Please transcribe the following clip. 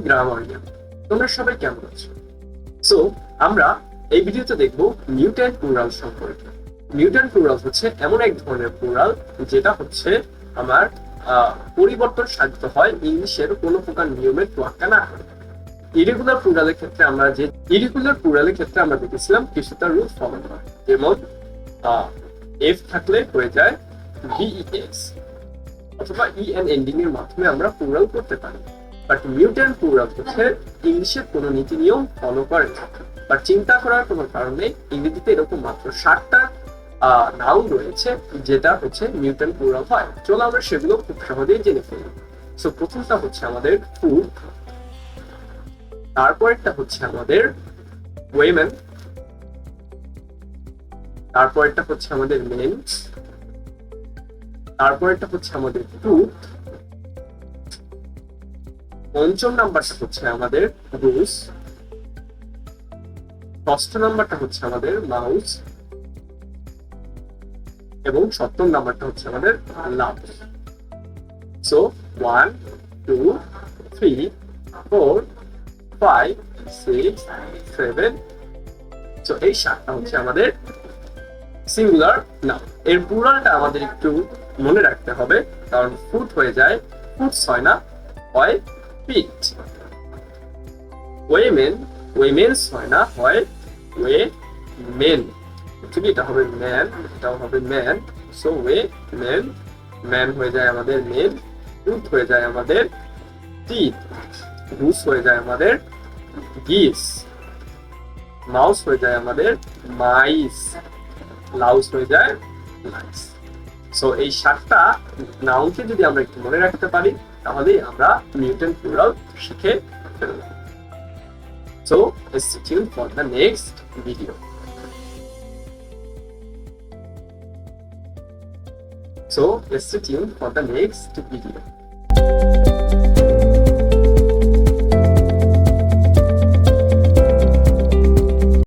গ্রামারিয়ান, তোমরা সবাই কেমন আছো? সো আমরা এই ভিডিওতে দেখব মিউট্যান্ট প্লুরাল সম্পর্কে। মিউট্যান্ট প্লুরাল হচ্ছে এমন এক ধরনের প্লুরাল যেটা হচ্ছে আমার পরিবর্তন সাধিত হয় ইংলিশের কোনো প্রকার নিয়মের তোয়াক্কা না করে। ইরেগুলার প্লুরালের ক্ষেত্রে আমরা দেখেছিলাম কিছুটা রুল ফলো করা, যেমন এফ থাকলে হয়ে যায় বিইএস অথবা ইএন এন্ডিং এর মাধ্যমে আমরা প্লুরাল করতে পারি। বাট মিউট্যান্ট প্লুরাল হচ্ছে ইংলিশের কোনো নীতি নিয়ম ফলো করে না। বাট চিন্তা করার কোনো কারণ নেই, ইংরেজিতে এরকম মাত্র 7টা নাউন রয়েছে যেটা হচ্ছে মিউট্যান্ট প্লুরাল হয়। চলো আমরা সেগুলো খুব সহজেই জেনে ফেলি। সো প্রথমটা হচ্ছে আমাদের ফুড, তারপরেরটা হচ্ছে আমাদের ওয়েমেন, তারপরেরটা হচ্ছে আমাদের মেন, তারপরেরটা হচ্ছে আমাদের ট্রুথ, পঞ্চম নাম্বারটা হচ্ছে আমাদের রুস, ষষ্ঠ নাম্বারটা হচ্ছে আমাদের মাউস এবং সপ্তম নাম্বারটা হচ্ছে আমাদের লাভ। সো 1 2 3 4 5 6 7। সো এই 7টা হচ্ছে আমাদের সিঙ্গুলার নাউন। এর প্লুরালটা আমাদের একটু মনে রাখতে হবে, কারণ ফুড হয়ে যায় ফুডস হয় না, হয় পিট। ওয়েমেন ওয়েমেন্স হয় না, হয় ওয়ে মেন। অ্যাকচুয়ালি এটা হবে ম্যান, এটাও হবে man. So way men, man হয়ে যায় আমাদের মেন, টুথ হয়ে যায় আমাদের টিথ, গুস হয়ে যায় আমাদের গিস, মাউস হয়ে যায় আমাদের মাইস, লাউস হয়ে যায় লাইস। সো এই 7টা নাউনকে যদি আমরা একটু মনে রাখতে পারি তাহলে আমরা মিউট্যান্ট প্লুরাল শিখে ফেলব। So stay tuned for the next video. So stay tuned for the next video.